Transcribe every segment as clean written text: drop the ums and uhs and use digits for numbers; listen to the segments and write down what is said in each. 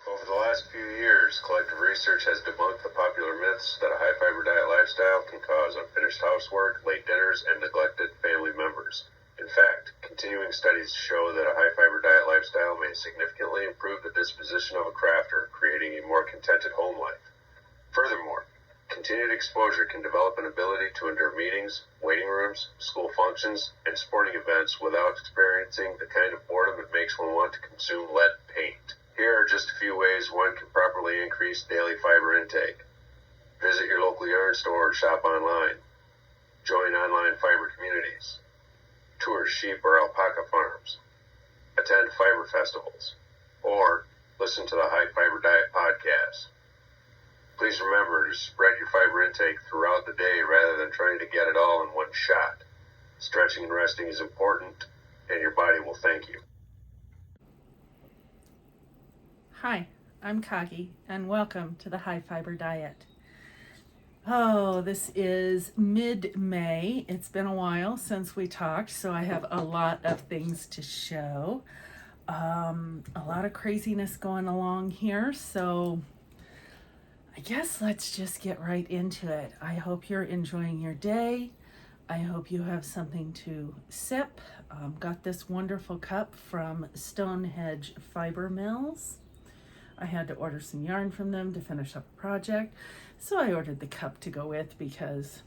Over the last few years, collective research has debunked the popular myths that a high-fiber diet lifestyle can cause unfinished housework, late dinners, and neglected family members. In fact, continuing studies show that a high-fiber diet lifestyle may significantly improve the disposition of a crafter, creating a more contented home life. Furthermore, continued exposure can develop an ability to endure meetings, waiting rooms, school functions, and sporting events without experiencing the kind of boredom that makes one want to consume lead paint. Here are just a few ways one can properly increase daily fiber intake. Visit your local yard store or shop online. Join online fiber communities. Tour sheep or alpaca farms. Attend fiber festivals. Or listen to the High Fiber Diet podcast. Please remember to spread your fiber intake throughout the day rather than trying to get it all in one shot. Stretching and resting is important, and your body will thank you. Hi, I'm Kagi, and welcome to the High Fiber Diet. Oh, this is mid-May. It's been a while since we talked, so I have a lot of things to show. A lot of craziness going along here, so I guess let's just get right into it. I hope you're enjoying your day. I hope you have something to sip. Got this wonderful cup from Stonehenge Fiber Mills. I had to order some yarn from them to finish up a project, so I ordered the cup to go with because.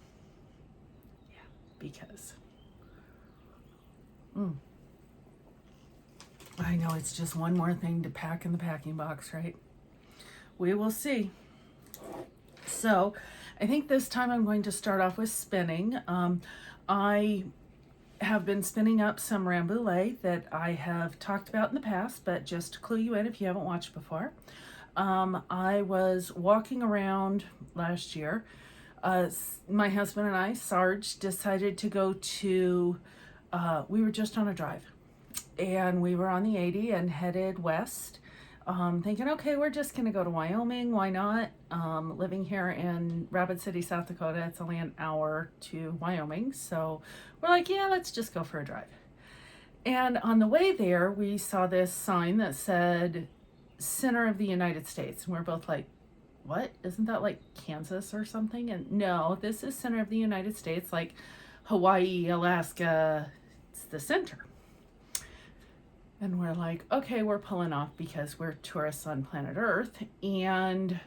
I know it's just one more thing to pack in the packing box, right? We will see. So, I think this time I'm going to start off with spinning. I have been spinning up some rambouillet that I have talked about in the past, but just to clue you in if you haven't watched before. I was walking around last year. My husband and I, Sarge, decided to go to, we were just on a drive, and we were on the 80 and headed west, thinking, okay, we're just going to go to Wyoming. Why not? Living here in Rapid City, South Dakota, it's only an hour to Wyoming. So we're like, yeah, let's just go for a drive. And on the way there, we saw this sign that said Center of the United States. And we're both like, what? Isn't that like Kansas or something? And no, this is Center of the United States, like Hawaii, Alaska. It's the center. And we're like, okay, we're pulling off because we're tourists on planet Earth. And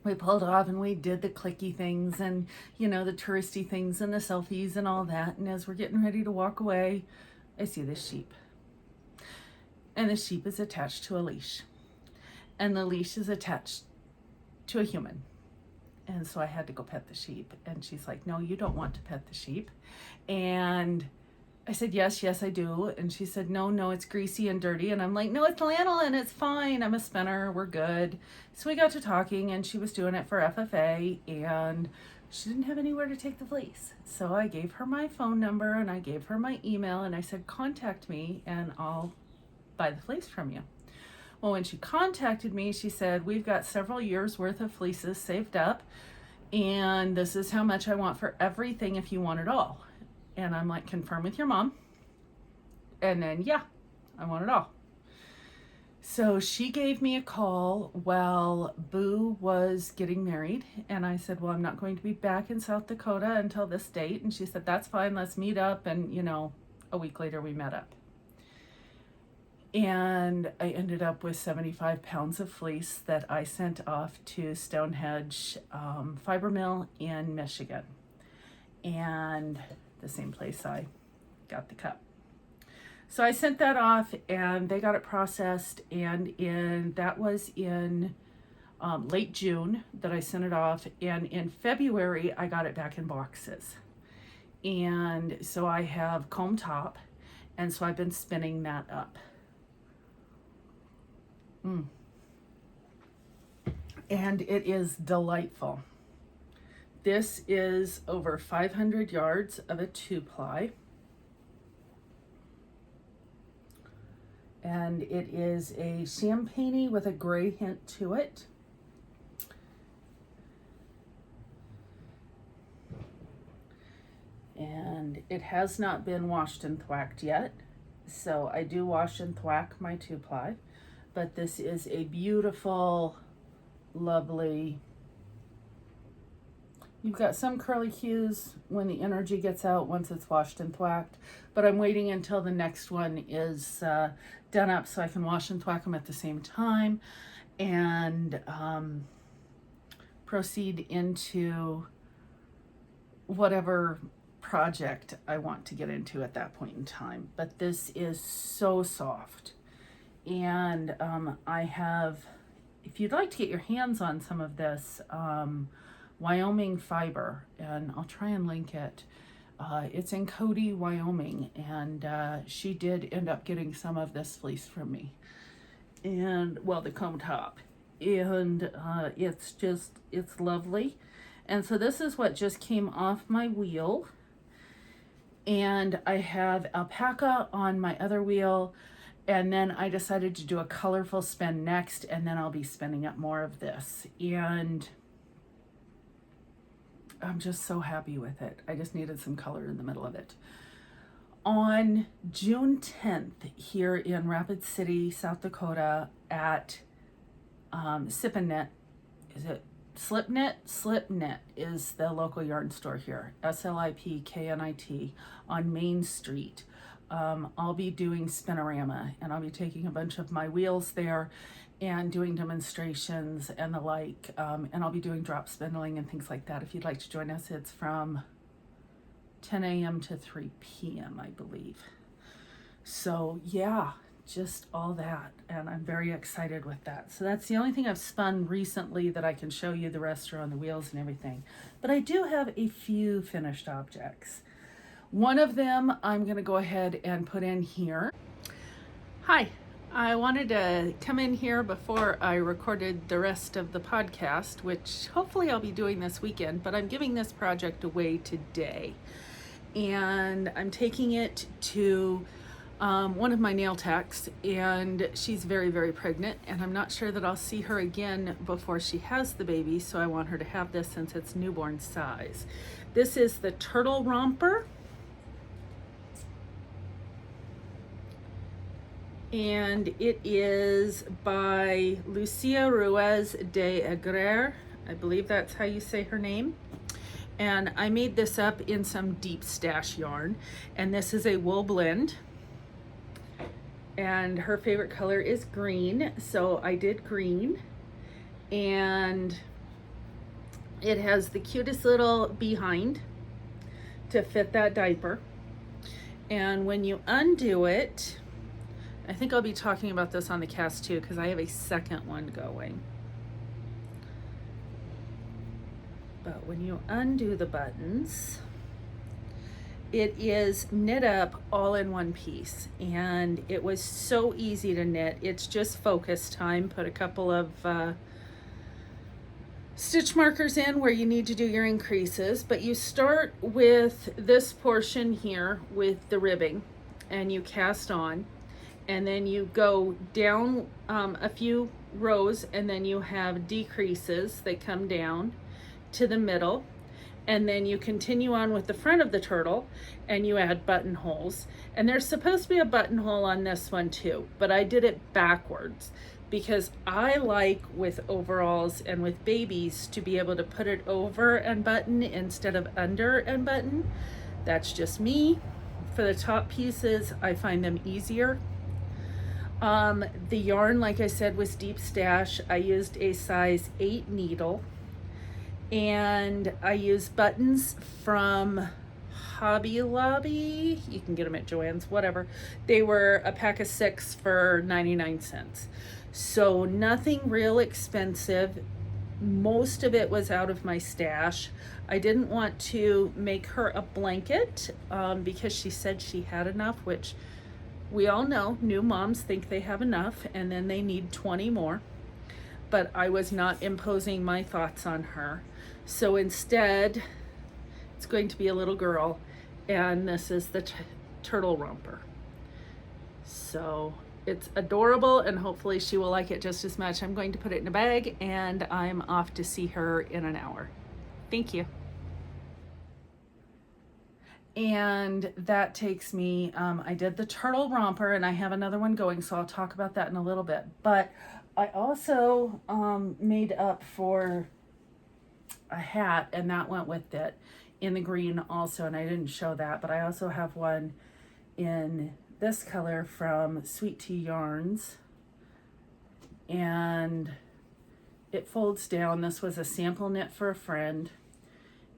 we pulled off and we did the clicky things and, the touristy things and the selfies and all that. And as we're getting ready to walk away, I see this sheep. And the sheep is attached to a leash. And the leash is attached to a human. And so I had to go pet the sheep. And she's like, no, you don't want to pet the sheep. And I said, yes, I do. And she said, no, it's greasy and dirty. And I'm like, no, it's lanolin. It's fine. I'm a spinner. We're good. So we got to talking, and she was doing it for FFA, and she didn't have anywhere to take the fleece. So I gave her my phone number, and I gave her my email, and I said, contact me, and I'll buy the fleece from you. Well, when she contacted me, she said, we've got several years worth of fleeces saved up, and this is how much I want for everything if you want it all. And I'm like, confirm with your mom. And then, yeah, I want it all. So she gave me a call while Boo was getting married. And I said, well, I'm not going to be back in South Dakota until this date. And she said, that's fine, let's meet up. And, a week later we met up. And I ended up with 75 pounds of fleece that I sent off to Stonehenge Fiber Mill in Michigan. And the same place I got the cup. So I sent that off and they got it processed, and that was in late June that I sent it off, and in February I got it back in boxes. And so I have comb top, and so I've been spinning that up. And it is delightful. This is over 500 yards of a 2-ply. And it is a champagne-y with a gray hint to it. And it has not been washed and thwacked yet. So I do wash and thwack my 2-ply. but this is a beautiful, lovely. You've got some curly hues when the energy gets out once it's washed and thwacked, but I'm waiting until the next one is done up so I can wash and thwack them at the same time and proceed into whatever project I want to get into at that point in time. But this is so soft. And I have, if you'd like to get your hands on some of this, Wyoming fiber, and I'll try and link it. It's in Cody, Wyoming, and she did end up getting some of this fleece from me. And, well, the comb top. And it's lovely. And so this is what just came off my wheel. And I have alpaca on my other wheel. And then I decided to do a colorful spin next, and then I'll be spinning up more of this. And I'm just so happy with it. I just needed some color in the middle of it. On June 10th, here in Rapid City, South Dakota, at Sipnet, is it Slipnet? Slipnet is the local yarn store here, Slipknit, on Main Street. I'll be doing Spinorama, and I'll be taking a bunch of my wheels there and doing demonstrations and the like, and I'll be doing drop spindling and things like that. If you'd like to join us, it's from 10 a.m. to 3 p.m., I believe. So yeah, just all that, and I'm very excited with that. So that's the only thing I've spun recently that I can show you. The rest are on the wheels and everything. But I do have a few finished objects. One of them I'm going to go ahead and put in here. Hi, I wanted to come in here before I recorded the rest of the podcast, which hopefully I'll be doing this weekend, but I'm giving this project away today. And I'm taking it to one of my nail techs, and she's very, very pregnant, and I'm not sure that I'll see her again before she has the baby, so I want her to have this since it's newborn size. This is the Turtle Romper. And it is by Lucia Ruiz de Aguirre. I believe that's how you say her name. And I made this up in some deep stash yarn. And this is a wool blend. And her favorite color is green, so I did green. And it has the cutest little behind to fit that diaper. And when you undo it, I think I'll be talking about this on the cast too, because I have a second one going. But when you undo the buttons, it is knit up all in one piece, and it was so easy to knit. It's just focus time. Put a couple of stitch markers in where you need to do your increases, but you start with this portion here with the ribbing, and you cast on. And then you go down a few rows, and then you have decreases that come down to the middle, and then you continue on with the front of the turtle, and you add buttonholes. And there's supposed to be a buttonhole on this one too, but I did it backwards because I like, with overalls and with babies, to be able to put it over and button instead of under and button. That's just me. For the top pieces, I find them easier. The yarn, like I said, was deep stash. I used a size 8 needle, and I used buttons from Hobby Lobby. You can get them at Joann's, whatever. They were a pack of 6 for 99 cents. So nothing real expensive. Most of it was out of my stash. I didn't want to make her a blanket because she said she had enough, which we all know new moms think they have enough and then they need 20 more. But I was not imposing my thoughts on her. So instead, it's going to be a little girl, and this is the Turtle Romper. So it's adorable, and hopefully she will like it just as much. I'm going to put it in a bag, and I'm off to see her in an hour. Thank you. And that takes me, I did the turtle romper, and I have another one going, so I'll talk about that in a little bit. But I also made up for a hat, and that went with it in the green also, and I didn't show that, but I also have one in this color from Sweet Tea Yarns, and it folds down. This was a sample knit for a friend,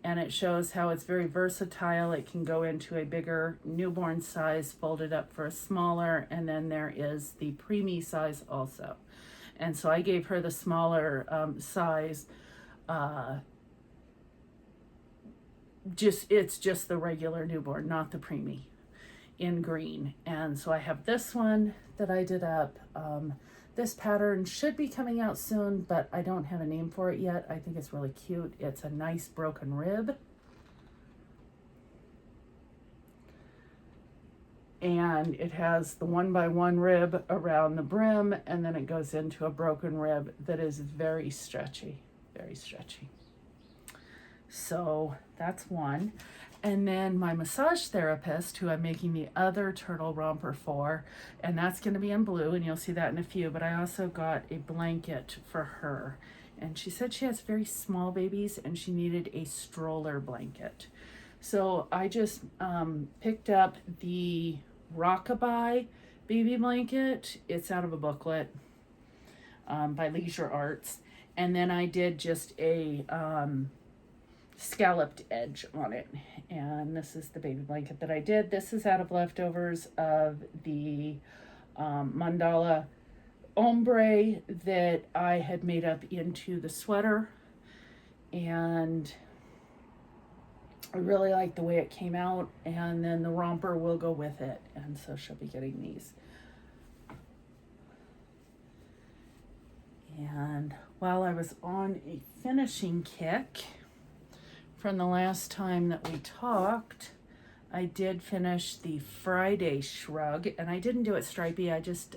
and it shows how it's very versatile. It can go into a bigger newborn size, folded up for a smaller, and then there is the preemie size also. And so I gave her the smaller size. It's just the regular newborn, not the preemie, in green. And so I have this one that I did up. This pattern should be coming out soon, but I don't have a name for it yet. I think it's really cute. It's a nice broken rib. And it has the 1x1 rib around the brim, and then it goes into a broken rib that is very stretchy, very stretchy. So that's one. And then my massage therapist, who I'm making the other turtle romper for, and that's going to be in blue, and you'll see that in a few, but I also got a blanket for her. And she said she has very small babies and she needed a stroller blanket. So I just picked up the Rockabye baby blanket. It's out of a booklet by Leisure Arts. And then I did just a scalloped edge on it, and this is the baby blanket that I did. This is out of leftovers of the mandala ombre that I had made up into the sweater, and I really like the way it came out. And then the romper will go with it, and so she'll be getting these. And while I was on a finishing kick from the last time that we talked, I did finish the Friday shrug, and I didn't do it stripy. I just,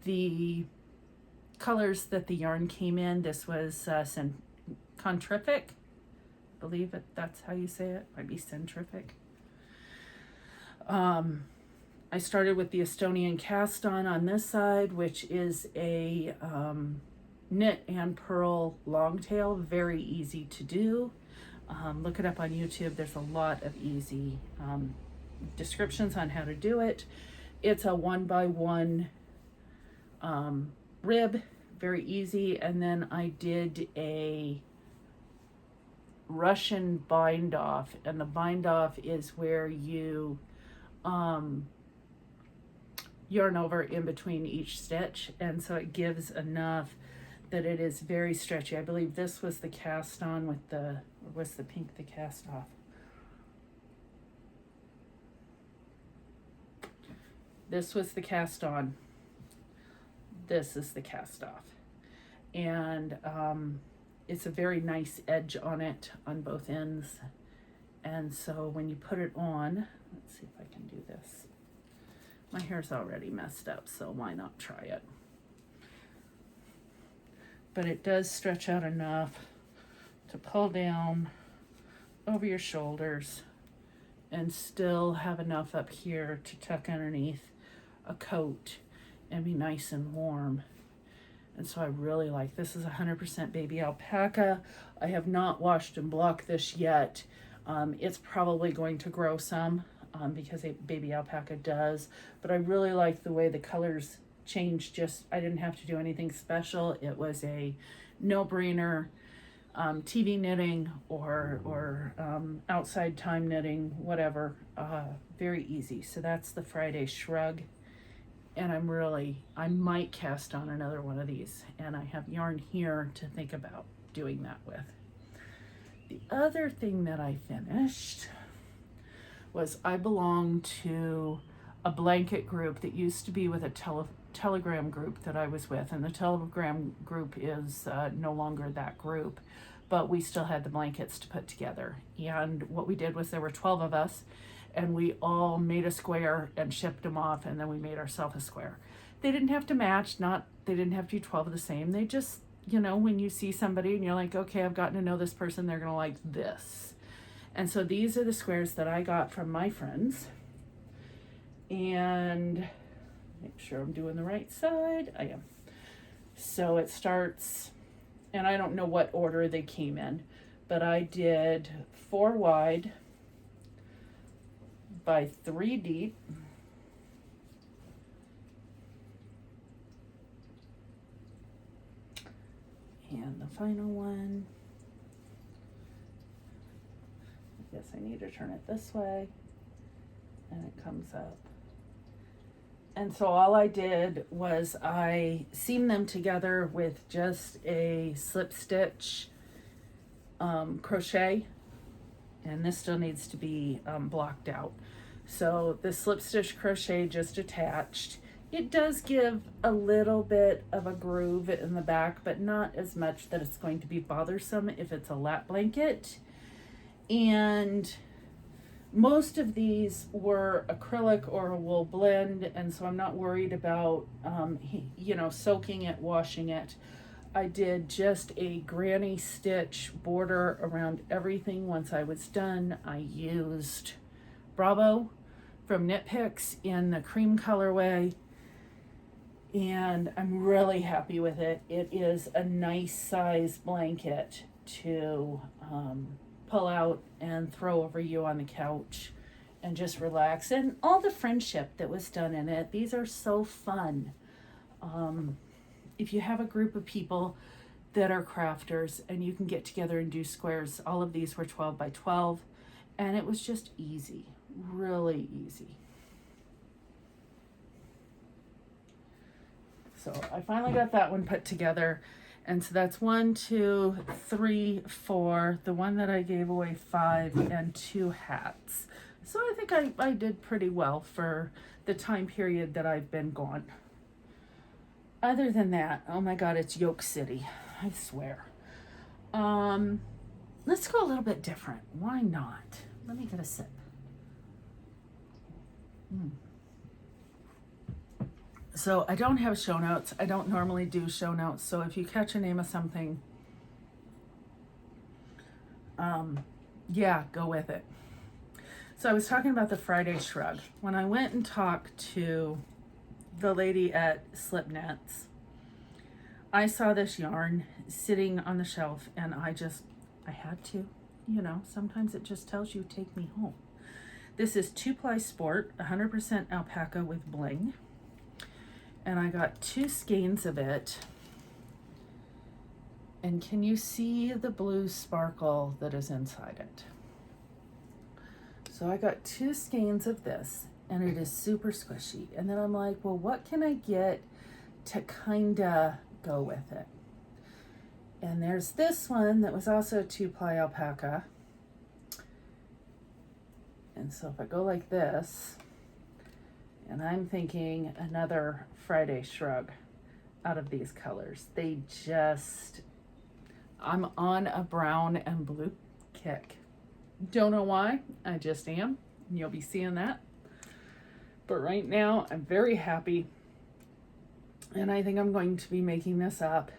the colors that the yarn came in, this was Contrific, I believe that's how you say it, might be Centrific. I started with the Estonian Cast-On this side, which is a knit and purl long tail, very easy to do. Look it up on YouTube. There's a lot of easy descriptions on how to do it. It's a 1x1 rib, very easy. And then I did a Russian bind off, and the bind off is where you yarn over in between each stitch, and so it gives enough that it is very stretchy. I believe this was the cast on with the, or was the pink the cast off? This was the cast on. This is the cast off. And it's a very nice edge on it on both ends. And so when you put it on, let's see if I can do this. My hair's already messed up, so why not try it? But it does stretch out enough to pull down over your shoulders and still have enough up here to tuck underneath a coat and be nice and warm. And so I really like this. Is 100% baby alpaca. I have not washed and blocked this yet. It's probably going to grow some because a baby alpaca does, but I really like the way the colors changed. Just, I didn't have to do anything special. It was a no-brainer. TV knitting or outside time knitting, whatever, very easy. So that's the Friday shrug, and I might cast on another one of these, and I have yarn here to think about doing that with. The other thing that I finished was I belong to a blanket group that used to be with a Telegram group that I was with, and the Telegram group is no longer that group, but we still had the blankets to put together. And what we did was there were 12 of us, and we all made a square and shipped them off, and then we made ourselves a square. They didn't have to match, they didn't have to be 12 of the same. They just, when you see somebody and you're like, okay, I've gotten to know this person, they're gonna like this. And so these are the squares that I got from my friends. And make sure I'm doing the right side. I am. So it starts, and I don't know what order they came in, but I did 4 wide by 3 deep. And the final one, I guess I need to turn it this way, and it comes up. And so all I did was I seamed them together with just a slip stitch crochet, and this still needs to be blocked out. So the slip stitch crochet just attached. It does give a little bit of a groove in the back, but not as much that it's going to be bothersome if it's a lap blanket. And most of these were acrylic or a wool blend, and so I'm not worried about, soaking it, washing it. I did just a granny stitch border around everything. Once I was done, I used Bravo from Knit Picks in the cream colorway, and I'm really happy with it. It is a nice size blanket to pull out and throw over you on the couch and just relax. And all the friendship that was done in it, these are so fun. If you have a group of people that are crafters and you can get together and do squares, all of these were 12 by 12, and it was just easy, really easy. So I finally got that one put together. And so that's 1, 2, 3, 4, the one that I gave away 5, and 2 hats. So I think I did pretty well for the time period that I've been gone. Other than that, oh my God, it's Yoke City, I swear. Let's go a little bit different. Why not? Let me get a sip. So I don't have show notes. I don't normally do show notes. So if you catch a name of something, go with it. So I was talking about the Friday Shrug. When I went and talked to the lady at Slipnets, I saw this yarn sitting on the shelf, and I had to, sometimes it just tells you, take me home. This is 2-ply sport, 100% alpaca with bling. And I got 2 skeins of it. And can you see the blue sparkle that is inside it? So I got 2 skeins of this, and it is super squishy. And then I'm like, well, what can I get to kinda go with it? And there's this one that was also 2-ply alpaca. And so if I go like this, and I'm thinking another Friday Shrug out of these colors. I'm on a brown and blue kick. Don't know why, I just am. And you'll be seeing that. But right now, I'm very happy. And I think I'm going to be making this up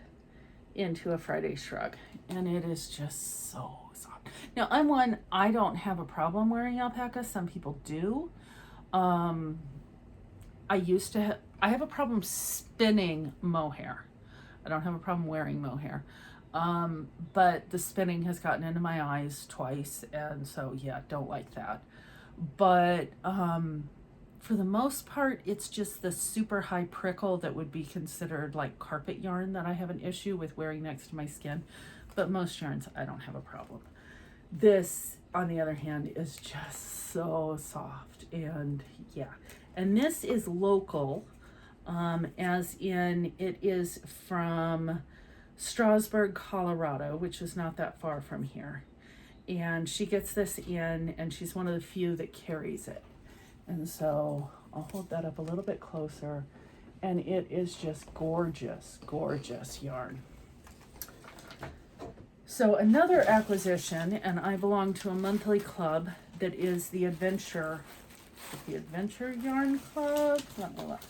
into a Friday Shrug. And it is just so soft. Now, I don't have a problem wearing alpaca. Some people do. I have a problem spinning mohair. I don't have a problem wearing mohair. But the spinning has gotten into my eyes twice, and so don't like that. But for the most part, it's just the super high prickle that would be considered like carpet yarn that I have an issue with wearing next to my skin. But most yarns, I don't have a problem. This, on the other hand, is just so soft, and and this is local, as in it is from Strasburg, Colorado, which is not that far from here. And she gets this in, and she's one of the few that carries it. And so I'll hold that up a little bit closer, and it is just gorgeous, gorgeous yarn. So another acquisition, and I belong to a monthly club that is the Adventure Yarn Club. Let me look.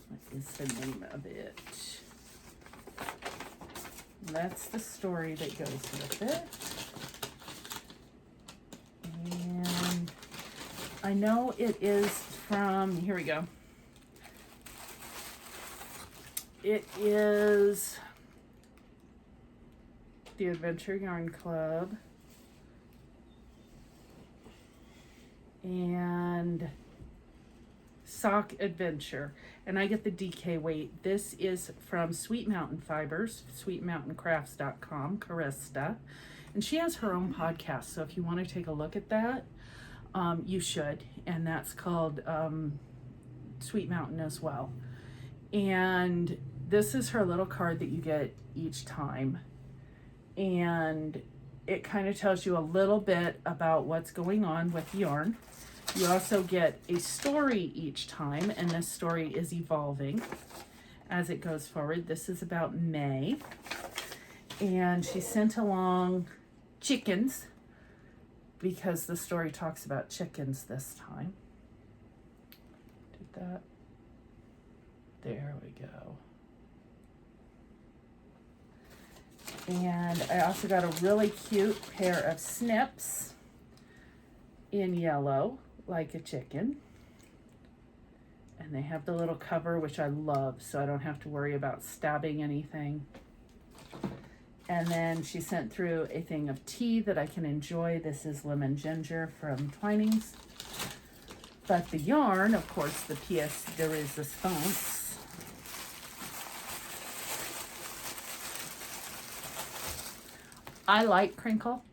What is the name of it? That's the story that goes with it. I know it is from, here we go. It is the Adventure Yarn Club and Sock Adventure, and I get the DK weight. This is from Sweet Mountain Fibers, sweetmountaincrafts.com, Carista, and she has her own podcast, so if you want to take a look at that, you should, and that's called Sweet Mountain as well. And this is her little card that you get each time, and it kind of tells you a little bit about what's going on with yarn. You also get a story each time, and this story is evolving as it goes forward. This is about May, and she sent along chickens because the story talks about chickens this time. Did that? There we go. And I also got a really cute pair of snips in yellow, like a chicken. And they have the little cover, which I love, so I don't have to worry about stabbing anything. And then she sent through a thing of tea that I can enjoy. This is lemon ginger from Twinings. But the yarn, of course, the pièce de résistance. I like crinkle,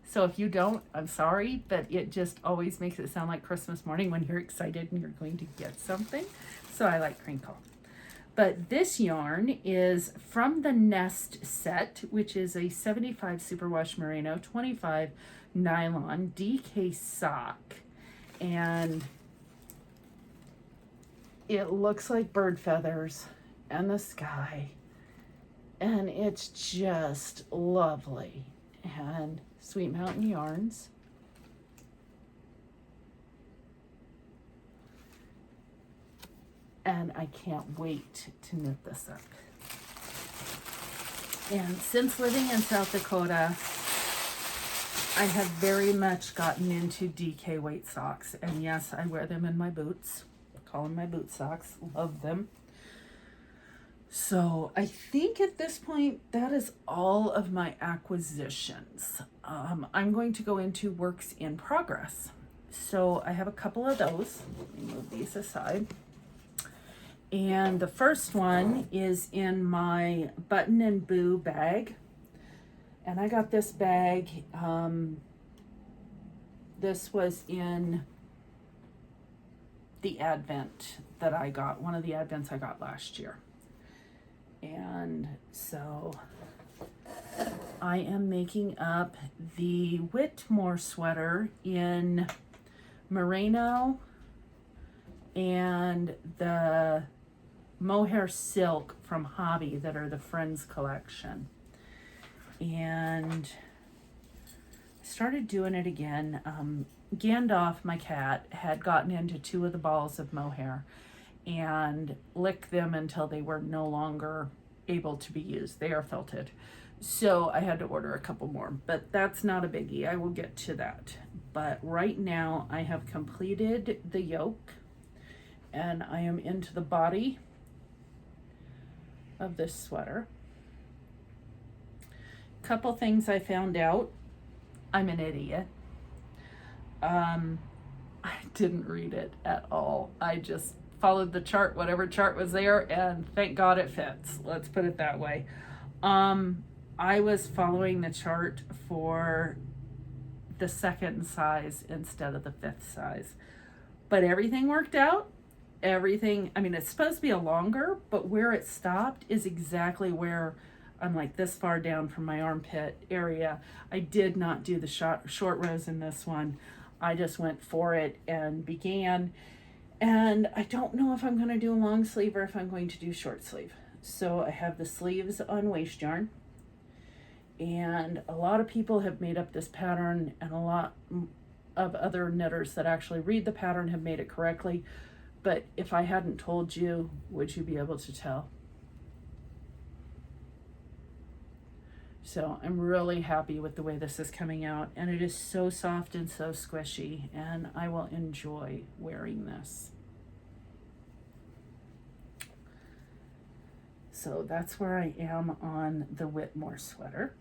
so if you don't, I'm sorry, but it just always makes it sound like Christmas morning when you're excited and you're going to get something. So I like crinkle. But this yarn is from the Nest set, which is a 75 superwash merino, 25 nylon DK sock. And it looks like bird feathers and the sky. And it's just lovely. And Sweet Mountain Yarns. And I can't wait to knit this up. And since living in South Dakota, I have very much gotten into DK weight socks. And yes, I wear them in my boots. I call them my boot socks. Love them. So I think at this point, that is all of my acquisitions. I'm going to go into works in progress. So I have a couple of those. Let me move these aside. And the first one is in my Button and Boo bag. And I got this bag. This was in the Advent that I got, one of the Advents I got last year. And so I am making up the Whitmoor sweater in merino and the mohair silk from Hobby that are the Friends collection. And I started doing it again. Gandalf, my cat, had gotten into 2 of the balls of mohair and licked them until they were no longer able to be used. They are felted. So I had to order a couple more, but that's not a biggie. I will get to that. But right now I have completed the yoke and I am into the body of this sweater. Couple things I found out. I'm an idiot. I didn't read it at all. I just followed the chart, whatever chart was there, and thank God it fits. Let's put it that way. I was following the chart for the 2nd size instead of the 5th size. But everything worked out. Everything, I mean, it's supposed to be a longer, but where it stopped is exactly where I'm like this far down from my armpit area. I did not do the short rows in this one. I just went for it and began. And I don't know if I'm going to do a long sleeve or if I'm going to do short sleeve. So I have the sleeves on waste yarn. And a lot of people have made up this pattern, and a lot of other knitters that actually read the pattern have made it correctly. But if I hadn't told you, would you be able to tell? So I'm really happy with the way this is coming out, and it is so soft and so squishy, and I will enjoy wearing this. So that's where I am on the Whitmoor sweater.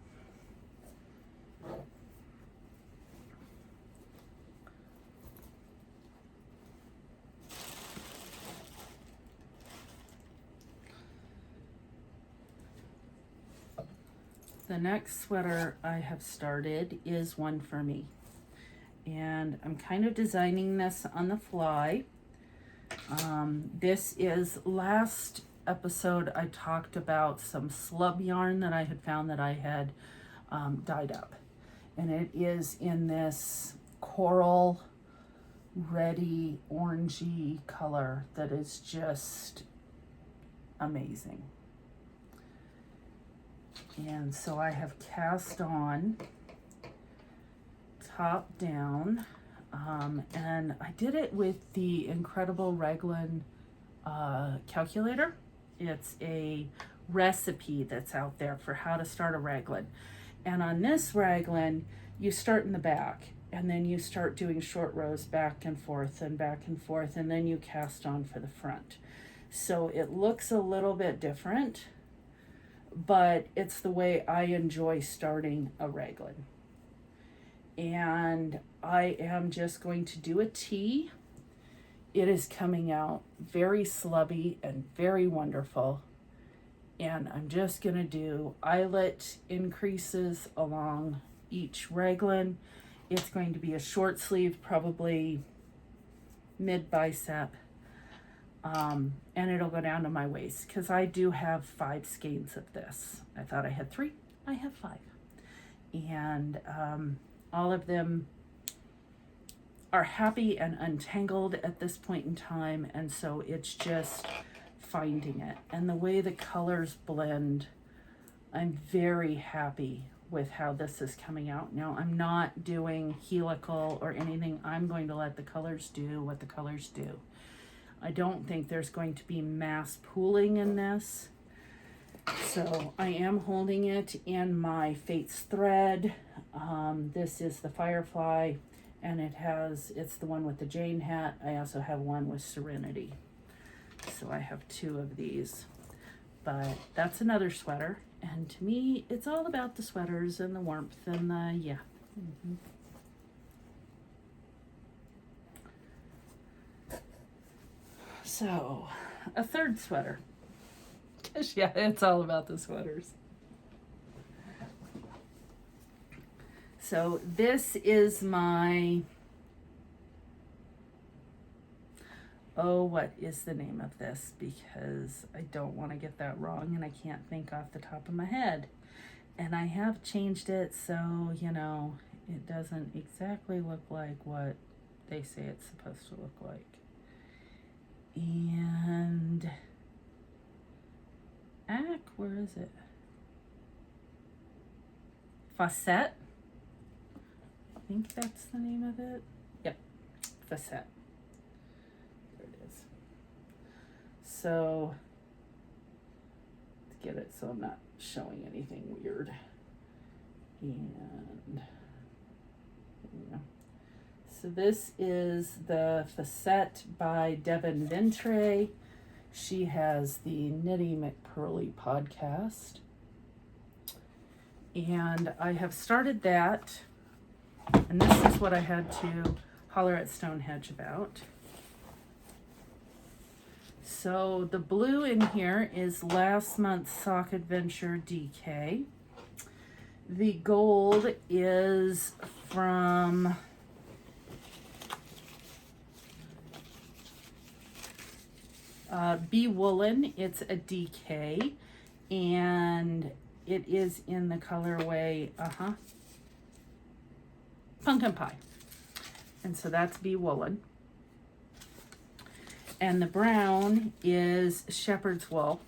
The next sweater I have started is one for me. And I'm kind of designing this on the fly. This is, last episode I talked about some slub yarn that I had found that I had dyed up. And it is in this coral, reddy, orangey color that is just amazing. And so I have cast on top down, and I did it with the incredible raglan calculator. It's a recipe that's out there for how to start a raglan. And on this raglan, you start in the back, and then you start doing short rows back and forth, and then you cast on for the front. So it looks a little bit different, but it's the way I enjoy starting a raglan. And I am just going to do a T. It is coming out very slubby and very wonderful. And I'm just gonna do eyelet increases along each raglan. It's going to be a short sleeve, probably mid bicep. And it'll go down to my waist because I do have 5 skeins of this. I thought I had 3, I have 5. And all of them are happy and untangled at this point in time. And so it's just finding it. And the way the colors blend, I'm very happy with how this is coming out. Now, I'm not doing helical or anything. I'm going to let the colors do what the colors do. I don't think there's going to be mass pooling in this. So I am holding it in my Fates thread. This is the Firefly, and it's the one with the Jane hat. I also have one with Serenity. So I have 2 of these. But that's another sweater. And to me, it's all about the sweaters and the warmth and the, yeah. Mm-hmm. So, a third sweater. Yeah, it's all about the sweaters. So this is my, what is the name of this? Because I don't want to get that wrong and I can't think off the top of my head. And I have changed it so, it doesn't exactly look like what they say it's supposed to look like. And where is it? Facette. I think that's the name of it. Yep, Facette. There it is. So, let's get it so I'm not showing anything weird. And, yeah. So this is the Facette by Devin Ventre. She has the Nitty McPurley podcast. And I have started that. And this is what I had to holler at Stonehenge about. So the blue in here is last month's Sock Adventure DK. The gold is from Be Woolen. It's a DK, and it is in the colorway Pumpkin Pie. And so that's Be Woolen. And the brown is Shepherd's Wool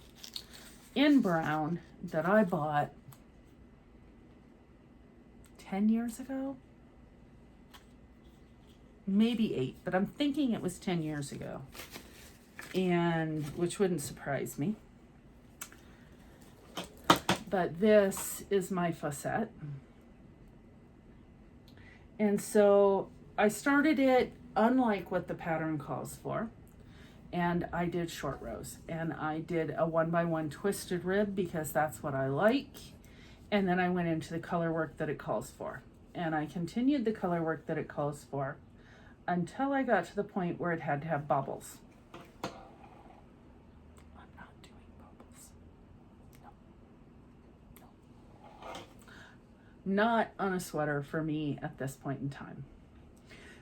in brown that I bought 10 years ago. Maybe 8, but I'm thinking it was 10 years ago. And which wouldn't surprise me. but this is my facet. And so I started it unlike what the pattern calls for. And I did short rows, and I did a 1x1 twisted rib because that's what I like. And then I went into the color work that it calls for. And I continued the color work that it calls for until I got to the point where it had to have bubbles. I'm not doing bubbles. No. Not on a sweater for me at this point in time.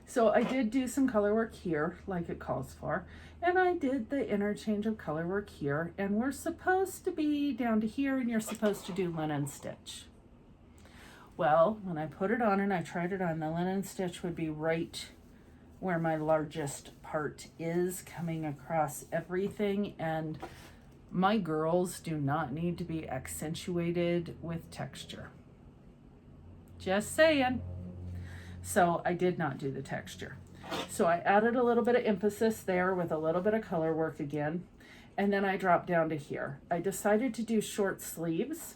So I did do some color work here like it calls for, and I did the interchange of color work here, and we're supposed to be down to here, and you're supposed to do linen stitch. Well, when I put it on and I tried it on, the linen stitch would be right where my largest part is, coming across everything, and my girls do not need to be accentuated with texture. Just saying. So I did not do the texture. So I added a little bit of emphasis there with a little bit of color work again, and then I dropped down to here. I decided to do short sleeves.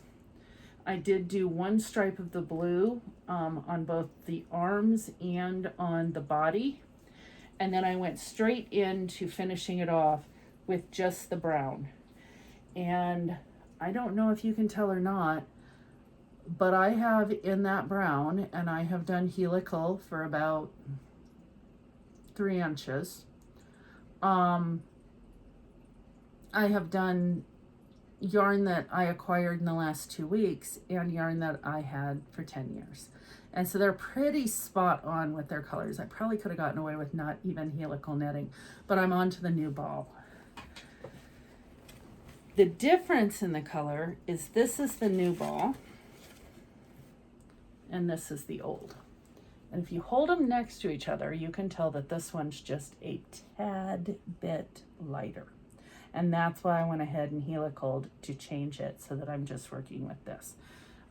I did do one stripe of the blue on both the arms and on the body. And then I went straight into finishing it off with just the brown. And I don't know if you can tell or not, but I have in that brown, and I have done helical for about 3 inches. I have done yarn that I acquired in the last 2 weeks and yarn that I had for 10 years. And so they're pretty spot on with their colors. I probably could have gotten away with not even helical knitting, but I'm on to the new ball. The difference in the color is this is the new ball and this is the old. And if you hold them next to each other, you can tell that this one's just a tad bit lighter. And that's why I went ahead and helicaled to change it so that I'm just working with this.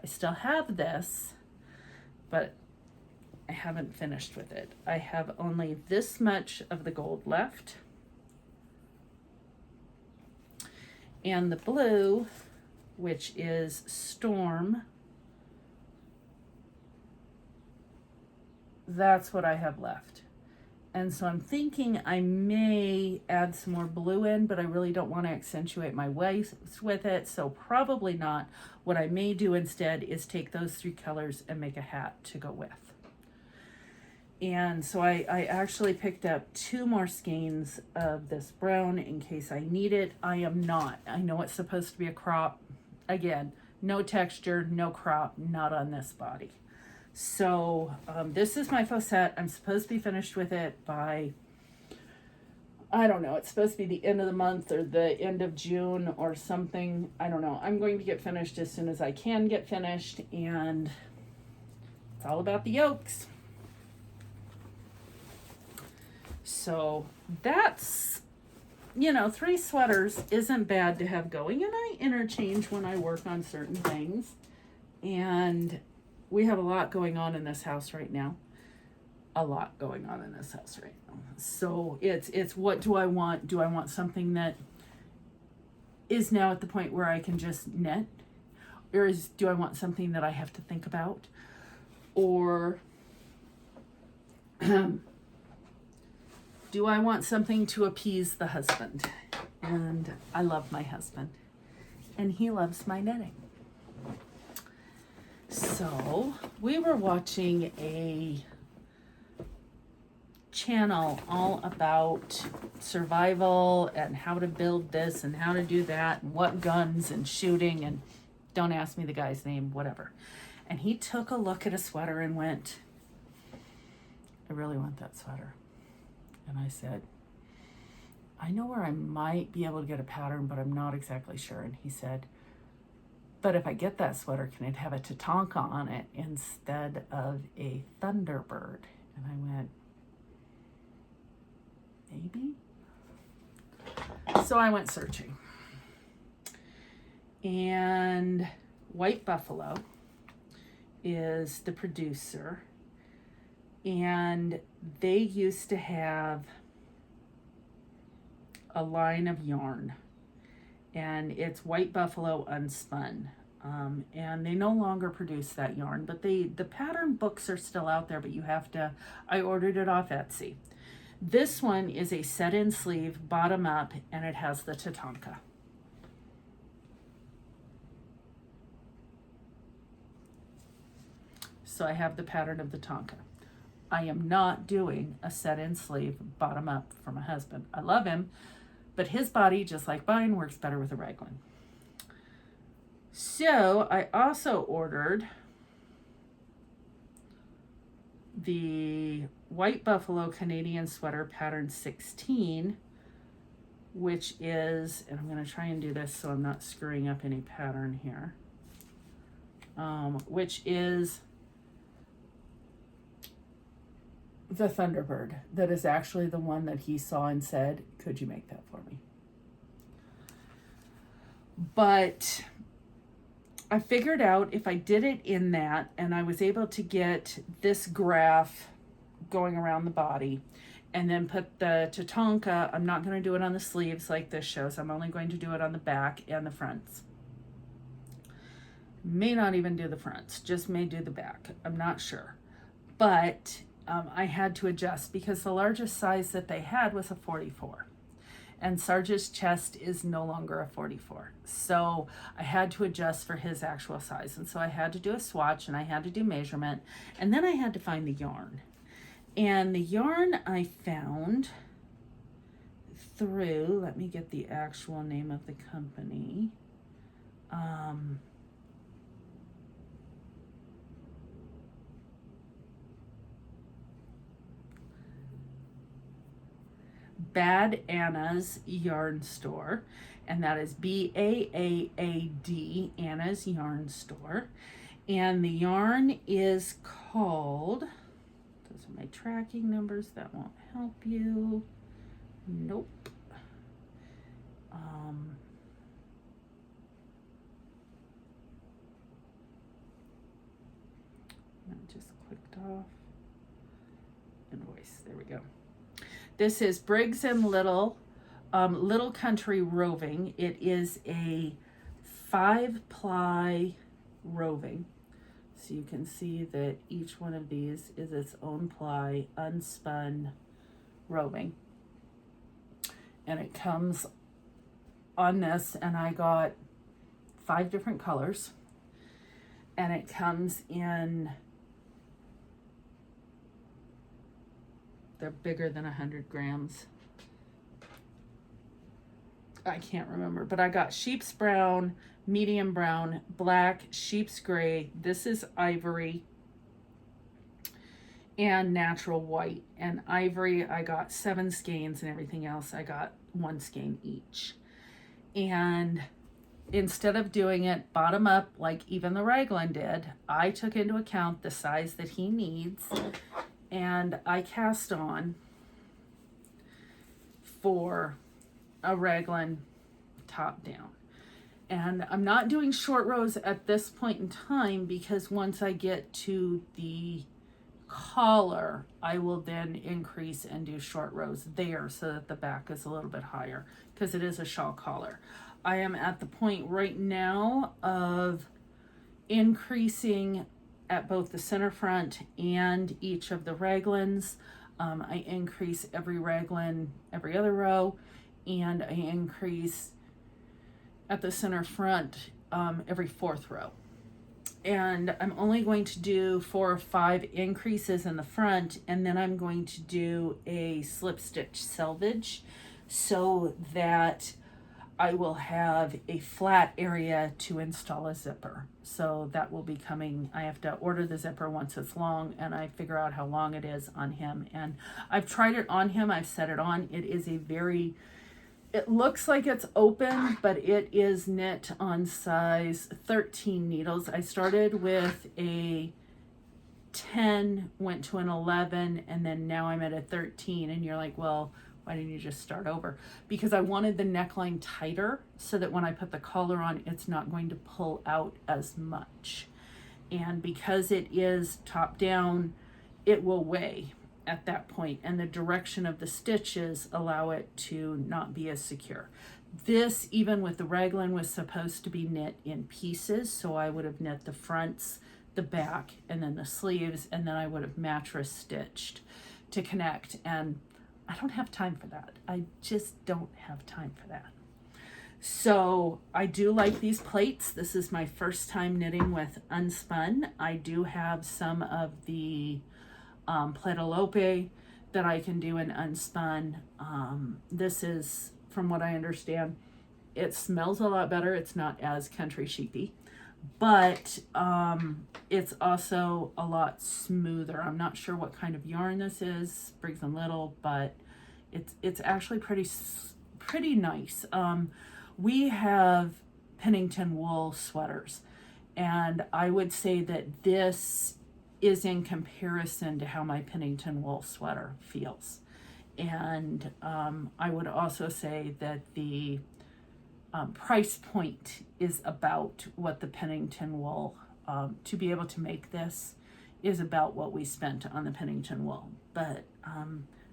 I still have this, but I haven't finished with it. I have only this much of the gold left. And the blue, which is Storm, that's what I have left. And so I'm thinking I may add some more blue in, but I really don't want to accentuate my waist with it, so probably not. What I may do instead is take those 3 colors and make a hat to go with. And so I actually picked up 2 more skeins of this brown in case I need it. I am not. I know it's supposed to be a crop. Again, no texture, no crop, not on this body. So this is my faux set. I'm supposed to be finished with it by, I don't know, it's supposed to be the end of the month or the end of June or something. I don't know. I'm going to get finished as soon as I can get finished, and it's all about the yolks. So that's, 3 sweaters isn't bad to have going, and I interchange when I work on certain things. And we have a lot going on in this house right now. So it's what do I want? Do I want something that is now at the point where I can just knit? Or do I want something that I have to think about? Or do I want something to appease the husband? And I love my husband, and he loves my knitting. So we were watching a channel all about survival and how to build this and how to do that and what guns and shooting, and don't ask me the guy's name, whatever. And he took a look at a sweater and went, I really want that sweater. And I said, I know where I might be able to get a pattern, but I'm not exactly sure. And he said, but if I get that sweater, can it have a Tatanka on it instead of a Thunderbird? And I went, maybe? So I went searching. And White Buffalo is the producer. And they used to have a line of yarn. And it's White Buffalo Unspun. And they no longer produce that yarn, but the pattern books are still out there, but you have to, I ordered it off Etsy. This one is a set-in sleeve, bottom up, and it has the Tatanka. So I have the pattern of the Tonka. I am not doing a set-in sleeve, bottom up for my husband. I love him, but his body, just like mine, works better with a raglan. So I also ordered the White Buffalo Canadian Sweater pattern 16, which is, and I'm going to try and do this so I'm not screwing up any pattern here, which is the Thunderbird. That is actually the one that he saw and said, could you make that for me? But I figured out if I did it in that, and I was able to get this graph going around the body, and then put the Tatanka, I'm not going to do it on the sleeves like this shows. I'm only going to do it on the back and the fronts. May not even do the fronts, just may do the back. I'm not sure. But I had to adjust because the largest size that they had was a 44. And Sarge's chest is no longer a 44. So I had to adjust for his actual size. And so I had to do a swatch and I had to do measurement. And then I had to find the yarn. And the yarn I found through, let me get the actual name of the company. Baaad Anna's yarn store, and that is Baaad, Anna's yarn store. And the yarn is called, those are my tracking numbers, that won't help you. Nope. I just clicked off invoice, there we go. This is Briggs and Little, Little Country Roving. It is a 5-ply roving. So you can see that each one of these is its own ply, unspun roving. And it comes on this, and I got 5 different colors. And it comes in, they're bigger than 100 grams. I can't remember, but I got sheep's brown, medium brown, black, sheep's gray. This is ivory and natural white. And ivory, I got 7 skeins, and everything else, I got 1 skein each. And instead of doing it bottom up like even the raglan did, I took into account the size that he needs. And I cast on for a raglan top down. And I'm not doing short rows at this point in time because once I get to the collar, I will then increase and do short rows there so that the back is a little bit higher because it is a shawl collar. I am at the point right now of increasing at both the center front and each of the raglans. I increase every raglan every other row, and I increase at the center front every 4th row. And I'm only going to do 4 or 5 increases in the front, and then I'm going to do a slip stitch selvage so that I will have a flat area to install a zipper. So that will be coming. I have to order the zipper once it's long, and I figure out how long it is on him. And I've tried it on him. I've set it on. It is a very, it looks like it's open, but it is knit on size 13 needles. I started with a 10, went to an 11, and then now I'm at a 13. And you're like, well, why didn't you just start over? Because I wanted the neckline tighter so that when I put the collar on, it's not going to pull out as much. And because it is top down, it will weigh. at that point, and the direction of the stitches allow it to not be as secure. This, even with the raglan, was supposed to be knit in pieces, so I would have knit the fronts, the back, and then the sleeves, and then I would have mattress stitched to connect, and I don't have time for that. I just don't have time for that. So I do like these plates. This is my first time knitting with unspun. I do have some of the Plaidelope that I can do in unspun. This is, from what I understand, it smells a lot better. It's not as country sheepy, but it's also a lot smoother. I'm not sure what kind of yarn this is, Briggs and Little, but it's actually pretty nice. We have Pennington wool sweaters, and I would say that this is in comparison to how my Pennington wool sweater feels. And I would also say that the price point is about what the Pennington wool, to be able to make this, is about what we spent on the Pennington wool. But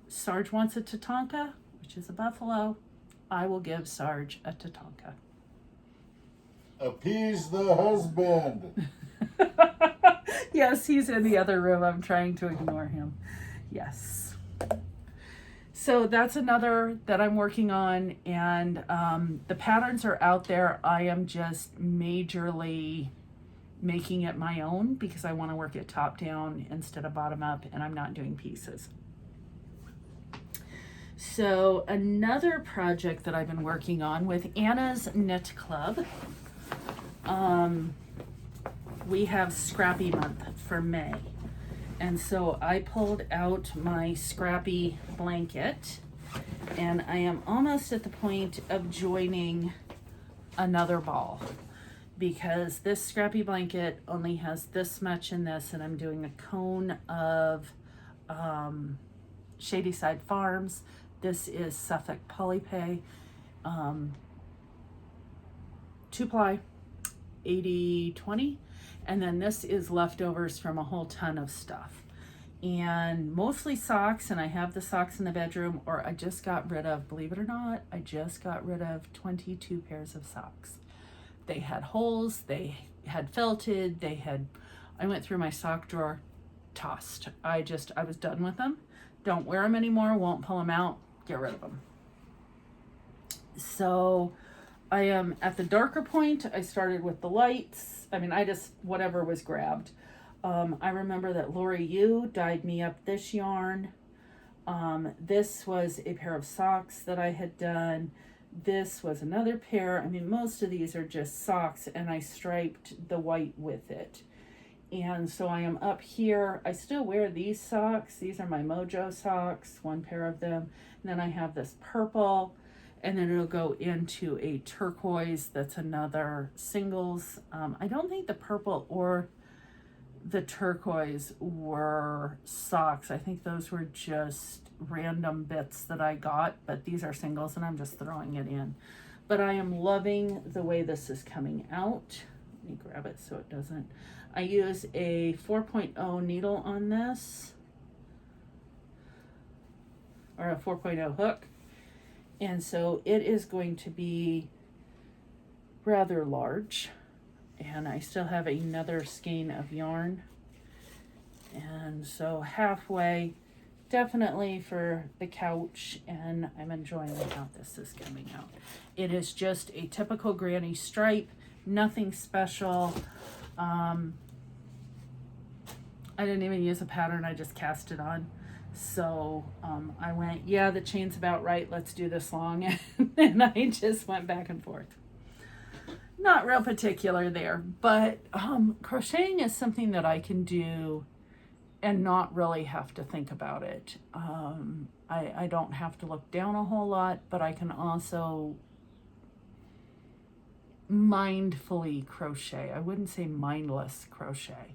Sarge wants a Tatanka, which is a buffalo. I will give Sarge a Tatanka. Appease the husband. Yes, he's in the other room. I'm trying to ignore him. Yes. So that's another that I'm working on, and the patterns are out there. I am just majorly making it my own because I want to work it top down instead of bottom up, and I'm not doing pieces. So another project that I've been working on with Anna's Knit Club, we have Scrappy Month for May. And so I pulled out my Scrappy blanket, and I am almost at the point of joining another ball because this Scrappy blanket only has this much in this, and I'm doing a cone of Shady Side Farms. This is Suffolk Polypay, 2-ply, 80/20. And then this is leftovers from a whole ton of stuff. And mostly socks, and I have the socks in the bedroom, or I just got rid of, believe it or not, I just got rid of 22 pairs of socks. They had holes, they had felted, I went through my sock drawer, tossed. I was done with them. Don't wear them anymore, won't pull them out, get rid of them. So I am at the darker point. I started with the lights. I just, whatever was grabbed. I remember that Lori Yu dyed me up this yarn. This was a pair of socks that I had done. This was another pair. Most of these are just socks, and I striped the white with it. And so I am up here. I still wear these socks. These are my Mojo socks, one pair of them. And then I have this purple, and then it'll go into a turquoise. That's another singles. I don't think the purple or the turquoise were socks. I think those were just random bits that I got, but these are singles, and I'm just throwing it in. But I am loving the way this is coming out. Let me grab it so it doesn't. I use a 4.0 needle on this, or a 4.0 hook. And so it is going to be rather large. And I still have another skein of yarn. And so halfway, definitely for the couch, and I'm enjoying how this is coming out. It is just a typical granny stripe, nothing special. I didn't even use a pattern, I just cast it on. So I went, yeah, the chain's about right, let's do this long. And I just went back and forth. Not real particular there, but crocheting is something that I can do and not really have to think about it. I don't have to look down a whole lot, but I can also mindfully crochet. I wouldn't say mindless crochet.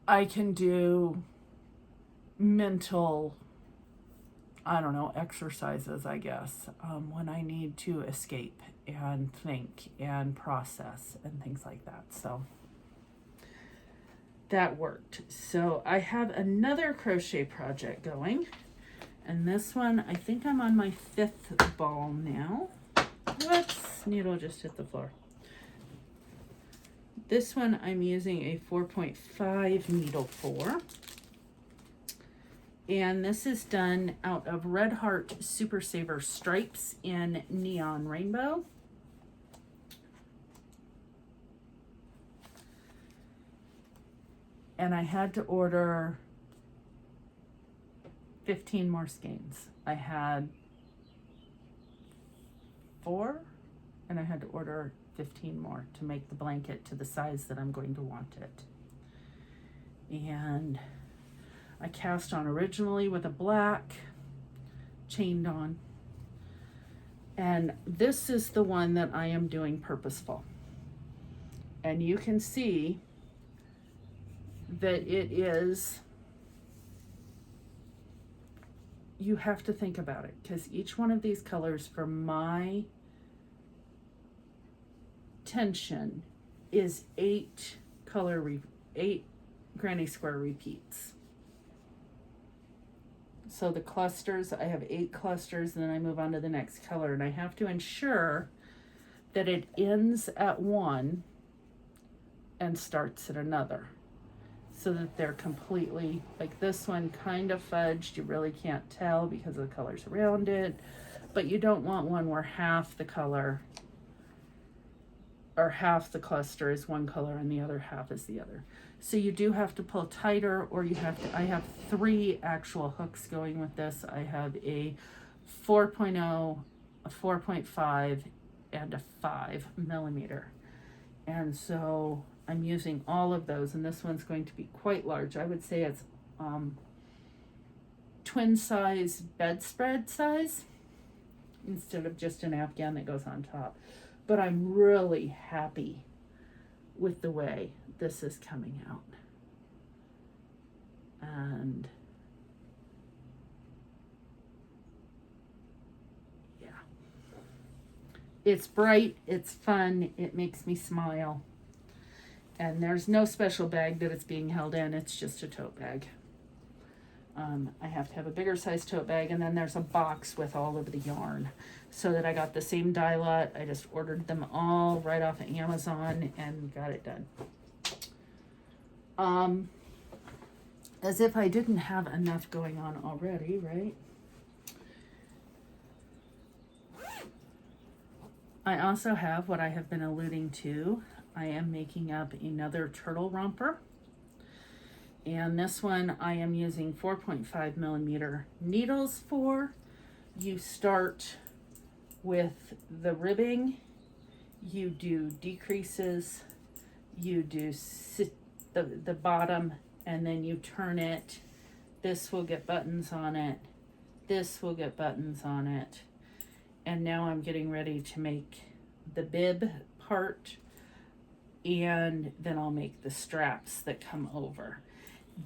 I can do mental, exercises, I guess, when I need to escape and think and process and things like that. So that worked. So I have another crochet project going, and this one, I think I'm on my 5th ball now. Whoops, needle just hit the floor. This one I'm using a 4.5 needle for. And this is done out of Red Heart Super Saver stripes in Neon Rainbow. And I had to order 15 more skeins. I had 4, and I had to order 15 more to make the blanket to the size that I'm going to want it. And I cast on originally with a black, chained on. And this is the one that I am doing purposeful. And you can see that it is, you have to think about it, because each one of these colors for my tension is 8 granny square repeats. So the clusters, I have 8 clusters, and then I move on to the next color, and I have to ensure that it ends at one and starts at another, so that they're completely, like this one kind of fudged, you really can't tell because of the colors around it, but you don't want one where half the color or half the cluster is one color and the other half is the other. So you do have to pull tighter, or you have to, I have 3 actual hooks going with this. I have a 4.0, a 4.5, and a 5 millimeter. And so I'm using all of those, and this one's going to be quite large. I would say it's twin size bedspread size instead of just an afghan that goes on top. But I'm really happy with the way this is coming out. And yeah, it's bright, it's fun, it makes me smile. And there's no special bag that it's being held in, it's just a tote bag. I have to have a bigger size tote bag, and then there's a box with all of the yarn, so that I got the same dye lot. I just ordered them all right off of Amazon and got it done. As if I didn't have enough going on already, right? I also have what I have been alluding to. I am making up another turtle romper. And this one I am using 4.5 millimeter needles for. You start with the ribbing, you do decreases, you do the bottom, and then you turn it. This will get buttons on it. This will get buttons on it. And now I'm getting ready to make the bib part, and then I'll make the straps that come over.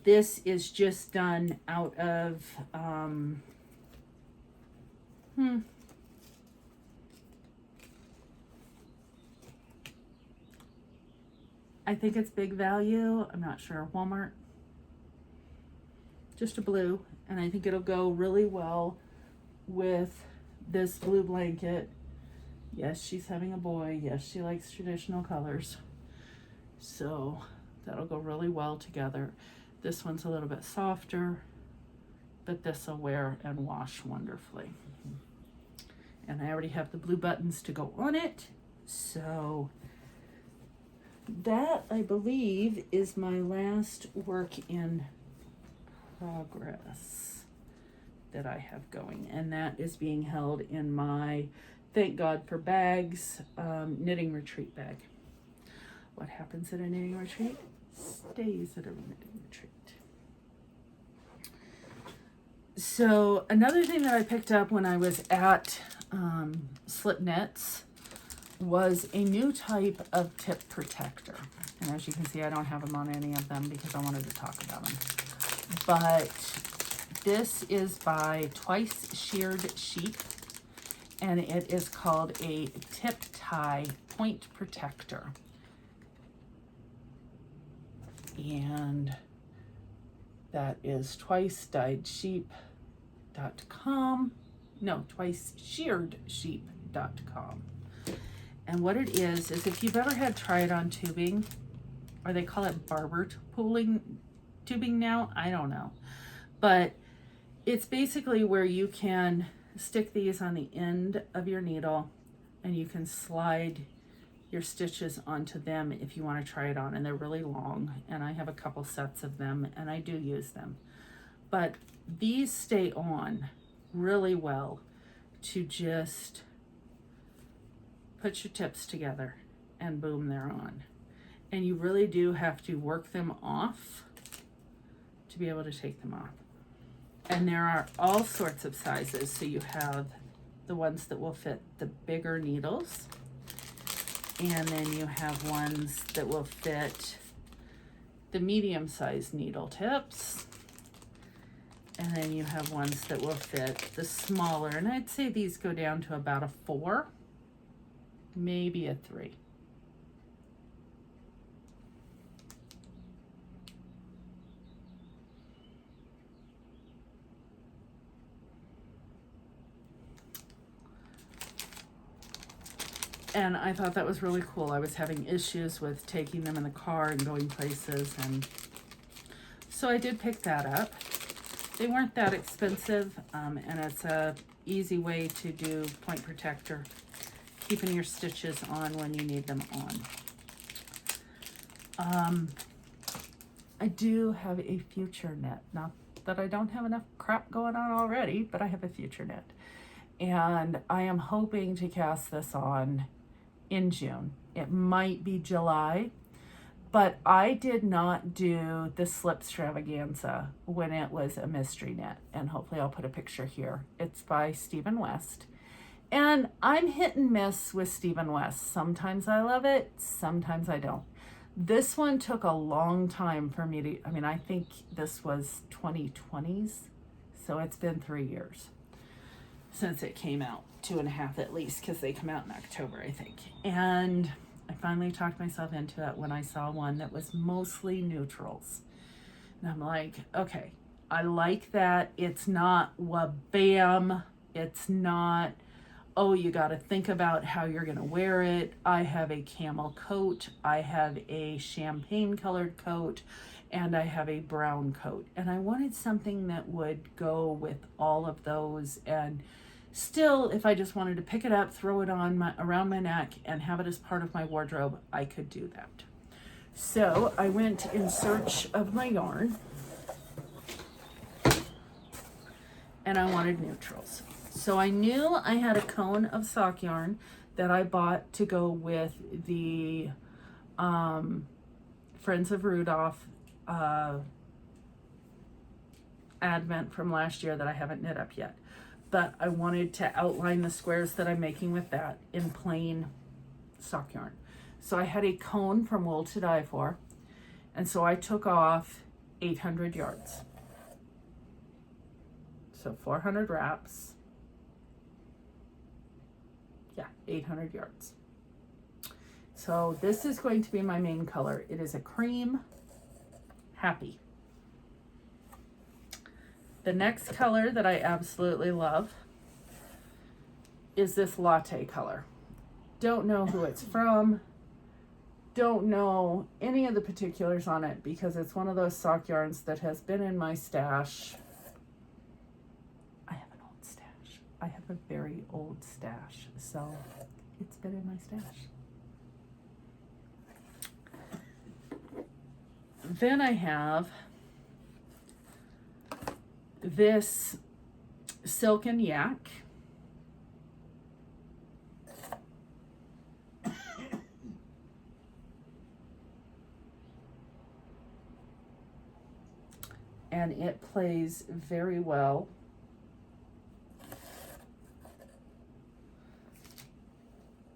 This is just done out of, I think it's Big Value. I'm not sure. Walmart. Just a blue. And I think it'll go really well with this blue blanket. Yes, she's having a boy. Yes, she likes traditional colors. So that'll go really well together. This one's a little bit softer, but this will wear and wash wonderfully. And I already have the blue buttons to go on it. So that, I believe, is my last work in progress that I have going. And that is being held in my Thank God for Bags knitting retreat bag. What happens at a knitting retreat stays at a knitting retreat. So another thing that I picked up when I was at Slip Knits was a new type of tip protector. And as you can see, I don't have them on any of them because I wanted to talk about them. But this is by Twice Sheared Sheep, and it is called a tip tie point protector. and that is twice-dyed-sheep.com. No, twice-sheared-sheep.com. And what it is if you've ever had try-it-on tubing, or they call it barber tubing now, I don't know. But it's basically where you can stick these on the end of your needle and you can slide your stitches onto them if you want to try it on. And they're really long, and I have a couple sets of them and I do use them. But these stay on really well to just put your tips together and boom, they're on. And you really do have to work them off to be able to take them off. And there are all sorts of sizes. So you have the ones that will fit the bigger needles, and then you have ones that will fit the medium-sized needle tips, and then you have ones that will fit the smaller. And I'd say these go down to about a 4, maybe a 3. And I thought that was really cool. I was having issues with taking them in the car and going places, and so I did pick that up. They weren't that expensive, and it's a easy way to do point protector, keeping your stitches on when you need them on. I do have a future net. Not that I don't have enough crap going on already, but I have a future net. And I am hoping to cast this on in June. It might be July, but I did not do the Slipstravaganza when it was a mystery net, and hopefully I'll put a picture here. It's by Stephen West, and I'm hit and miss with Stephen West. Sometimes I love it, sometimes I don't. This one took a long time for me to, I think this was 2020s, so it's been 3 years since it came out. 2.5 at least, because they come out in October, I think. And I finally talked myself into it when I saw one that was mostly neutrals. And I'm like, okay, I like that. It's not wha-bam. It's not, oh, you got to think about how you're going to wear it. I have a camel coat. I have a champagne colored coat. And I have a brown coat. And I wanted something that would go with all of those, and still, if I just wanted to pick it up, throw it on around my neck, and have it as part of my wardrobe, I could do that. So I went in search of my yarn, and I wanted neutrals. So I knew I had a cone of sock yarn that I bought to go with the Friends of Rudolph advent from last year that I haven't knit up yet. But I wanted to outline the squares that I'm making with that in plain sock yarn. So I had a cone from Wool to Die For, and so I took off 800 yards. So 400 wraps. Yeah, 800 yards. So this is going to be my main color. It is a cream happy. The next color that I absolutely love is this latte color. Don't know who it's from. Don't know any of the particulars on it, because it's one of those sock yarns that has been in my stash. I have an old stash. I have a very old stash, so it's been in my stash. Then I have this Silken Yak. And it plays very well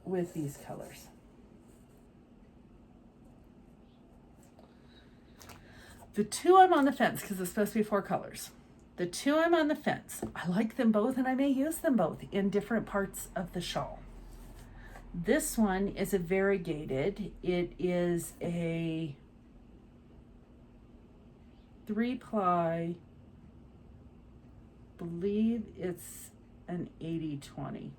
with these colors. The two I'm on the fence, because it's supposed to be 4 colors. The two I'm on the fence. I like them both, and I may use them both in different parts of the shawl. This one is a variegated. It is a 3-ply, believe it's an 80/20.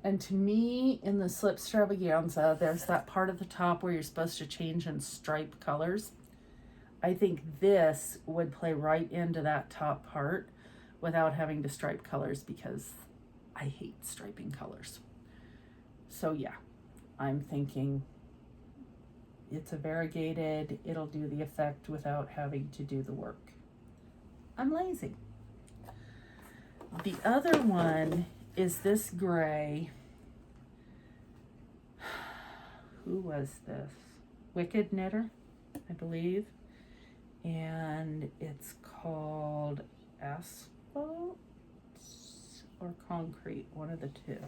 And to me, in the Slipstravaganza, there's that part at the top where you're supposed to change and stripe colors. I think this would play right into that top part without having to stripe colors, because I hate striping colors. So yeah, I'm thinking it's a variegated, it'll do the effect without having to do the work. I'm lazy. The other one is this gray. Who was this? Wicked Knitter, I believe. And it's called Asphalt or Concrete, one of the two.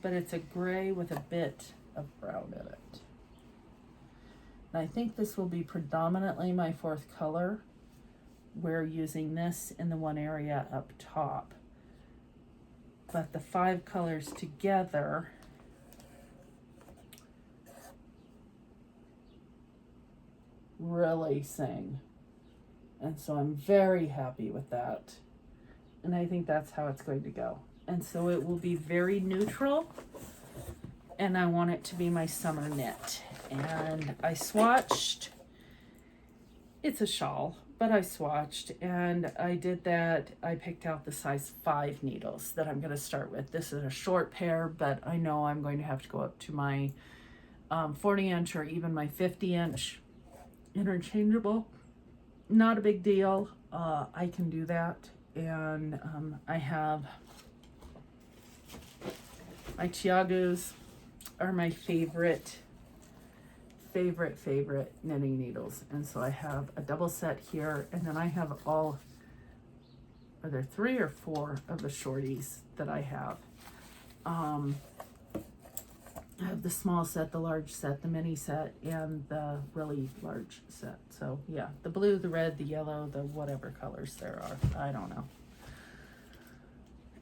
But it's a gray with a bit of brown in it. And I think this will be predominantly my fourth color. We're using this in the one area up top. But the 5 colors together really sing. And so I'm very happy with that. And I think that's how it's going to go. And so it will be very neutral. And I want it to be my summer knit. And I swatched. It's a shawl, but I swatched, and I did that. I picked out the size 5 needles that I'm going to start with. This is a short pair, but I know I'm going to have to go up to my 40-inch or even my 50-inch interchangeable. Not a big deal. I can do that. And I have my Chiagos are my favorite knitting needles. And so I have a double set here, and then I have are there 3 or 4 of the shorties that I have. I have the small set, the large set, the mini set, and the really large set. So yeah, the blue, the red, the yellow, the whatever colors there are, I don't know.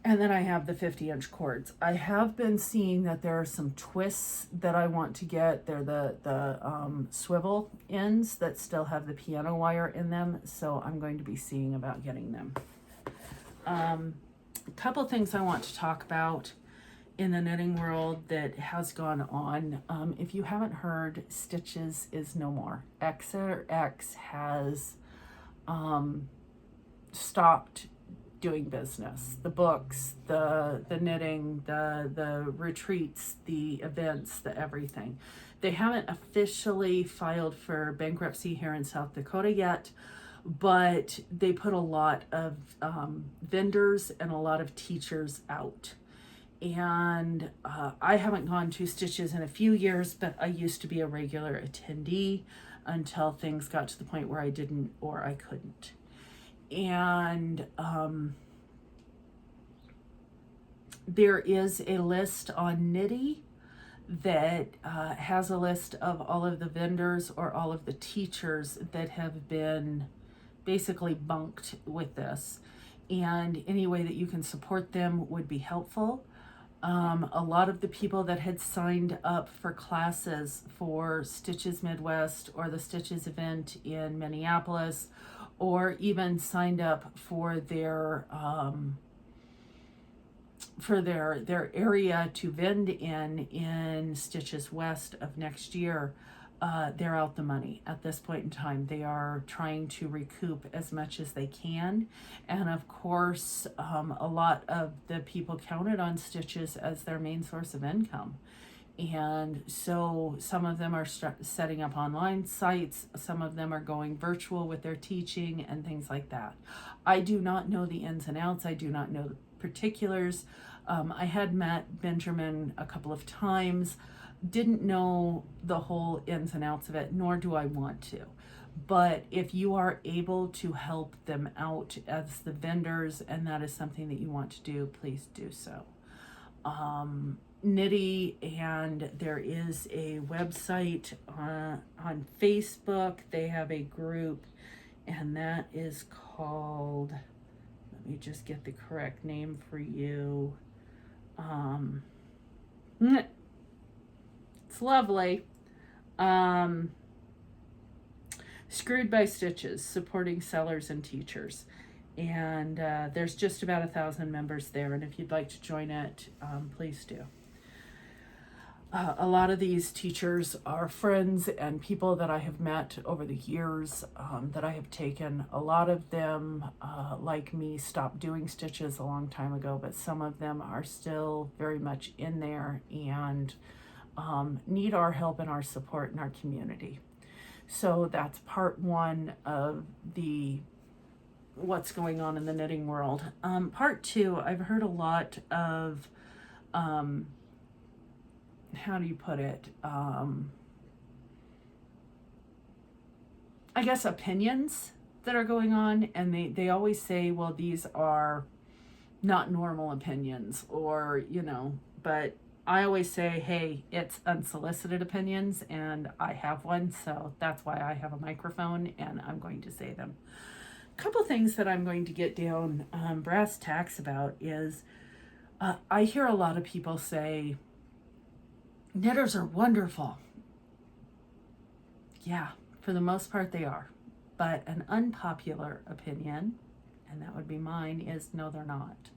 And then I have the 50-inch cords. I have been seeing that there are some twists that I want to get. They're the swivel ends that still have the piano wire in them. So I'm going to be seeing about getting them. A couple things I want to talk about in the knitting world that has gone on. If you haven't heard, Stitches is no more. XRX has stopped doing business. The books, the knitting, the retreats, the events, the everything. They haven't officially filed for bankruptcy here in South Dakota yet, but they put a lot of vendors and a lot of teachers out. And I haven't gone to Stitches in a few years, but I used to be a regular attendee until things got to the point where I didn't or I couldn't. And there is a list on Knitty that has a list of all of the vendors or all of the teachers that have been basically bunked with this. And any way that you can support them would be helpful. A lot of the people that had signed up for classes for Stitches Midwest or the Stitches event in Minneapolis, or even signed up for their area to vend in Stitches West of next year, they're out the money at this point in time. They are trying to recoup as much as they can. And of course, a lot of the people counted on Stitches as their main source of income. And so some of them are setting up online sites. Some of them are going virtual with their teaching and things like that. I do not know the ins and outs. I do not know the particulars. I had met Benjamin a couple of times, didn't know the whole ins and outs of it, nor do I want to. But if you are able to help them out as the vendors, and that is something that you want to do, please do so. Knitty, and there is a website on Facebook. They have a group, and that is called, let me just get the correct name for you. It's lovely. Screwed by Stitches, supporting sellers and teachers. And there's just about 1,000 members there. And if you'd like to join it, please do. A lot of these teachers are friends and people that I have met over the years that I have taken. A lot of them, like me, stopped doing stitches a long time ago, but some of them are still very much in there and need our help and our support in our community. So that's part one of the what's going on in the knitting world. Part two, I've heard a lot of how do you put it? I guess opinions that are going on, and they always say, well, these are not normal opinions, or, you know, but I always say, hey, it's unsolicited opinions, and I have one, so that's why I have a microphone, and I'm going to say them. A couple things that I'm going to get down brass tacks about is I hear a lot of people say, knitters are wonderful. Yeah, for the most part they are. But an unpopular opinion, and that would be mine, is no, they're not.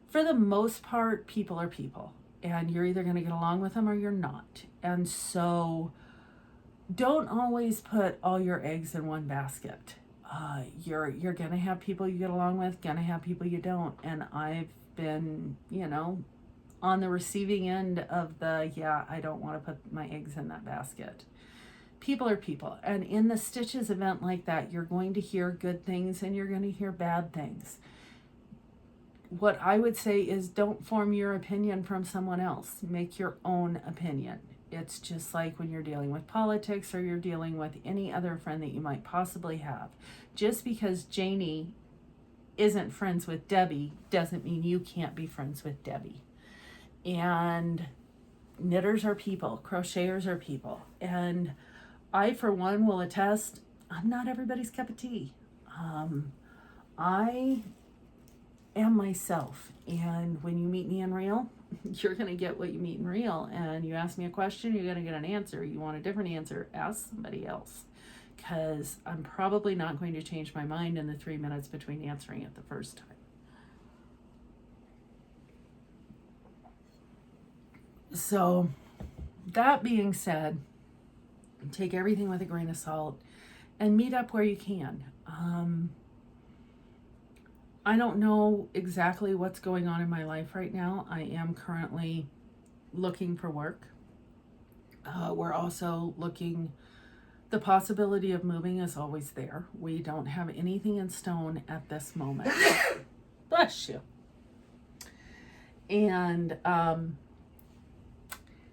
For the most part, people are people. And you're either going to get along with them or you're not. And so don't always put all your eggs in one basket. You're going to have people you get along with, going to have people you don't. And I've been, you know, on the receiving end of the, yeah, I don't want to put my eggs in that basket. People are people. And in the Stitches event like that, you're going to hear good things and you're going to hear bad things. What I would say is don't form your opinion from someone else. Make your own opinion. It's just like when you're dealing with politics or you're dealing with any other friend that you might possibly have. Just because Janie isn't friends with Debbie doesn't mean you can't be friends with Debbie. And knitters are people, crocheters are people. And I, for one, will attest, I'm not everybody's cup of tea. I am myself. And when you meet me in real, you're going to get what you meet in real. And you ask me a question, you're going to get an answer. You want a different answer, ask somebody else. Because I'm probably not going to change my mind in the 3 minutes between answering it the first time. So, that being said, take everything with a grain of salt and meet up where you can. I don't know exactly what's going on in my life right now. I am currently looking for work. We're also looking, the possibility of moving is always there. We don't have anything in stone at this moment. Bless you. And,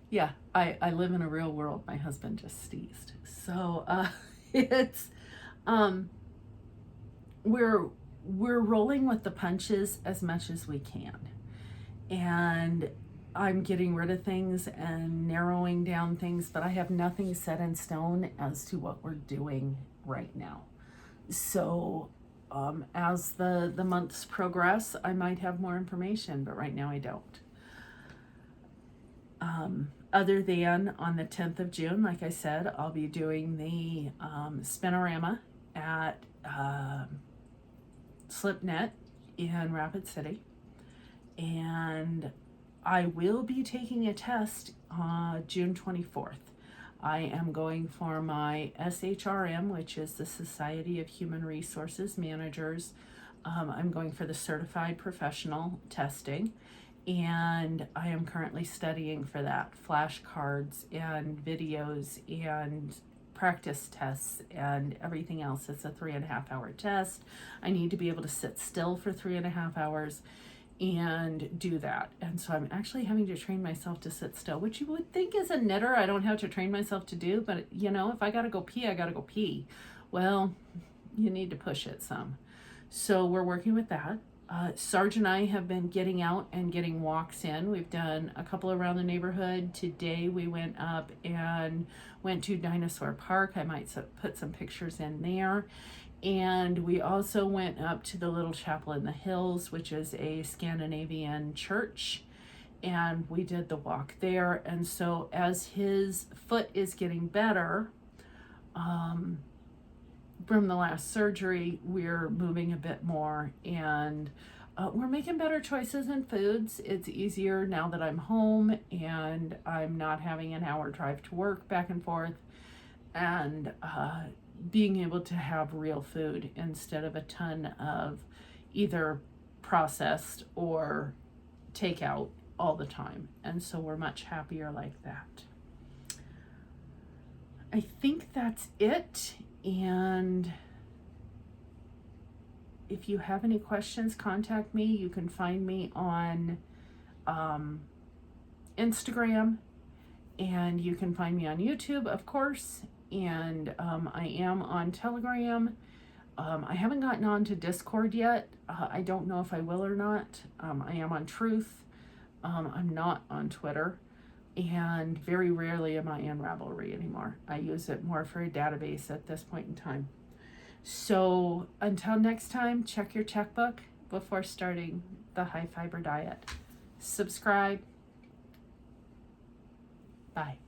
yeah, I live in a real world. My husband just sneezed. So, it's, we're rolling with the punches as much as we can. And I'm getting rid of things and narrowing down things, but I have nothing set in stone as to what we're doing right now. So, as the months progress, I might have more information, but right now I don't. Other than on the 10th of June, like I said, I'll be doing the Spinorama at Slipknit in Rapid City. And I will be taking a test on June 24th. I am going for my SHRM, which is the Society of Human Resources Managers. I'm going for the Certified Professional Testing. And I am currently studying for that, flashcards and videos and practice tests and everything else. It's a 3.5 hour test. I need to be able to sit still for 3.5 hours and do that. And so I'm actually having to train myself to sit still, which you would think as a knitter I don't have to train myself to do, but you know, if I gotta go pee, I gotta go pee. Well, you need to push it some. So we're working with that. Sarge and I have been getting out and getting walks in. We've done a couple around the neighborhood. Today we went up and went to Dinosaur Park. I might put some pictures in there. And we also went up to the Little Chapel in the Hills, which is a Scandinavian church. and we did the walk there. And so as his foot is getting better, from the last surgery, we're moving a bit more, and we're making better choices in foods. It's easier now that I'm home and I'm not having an hour drive to work back and forth, and being able to have real food instead of a ton of either processed or takeout all the time. And so we're much happier like that. I think that's it. And if you have any questions, contact me. You can find me on Instagram, and you can find me on YouTube, of course. And I am on Telegram. I haven't gotten on to Discord yet. I don't know if I will or not. I am on Truth. I'm not on Twitter. And very rarely am I in Ravelry anymore. I use it more for a database at this point in time. So until next time, check your checkbook before starting the high fiber diet. Subscribe. Bye.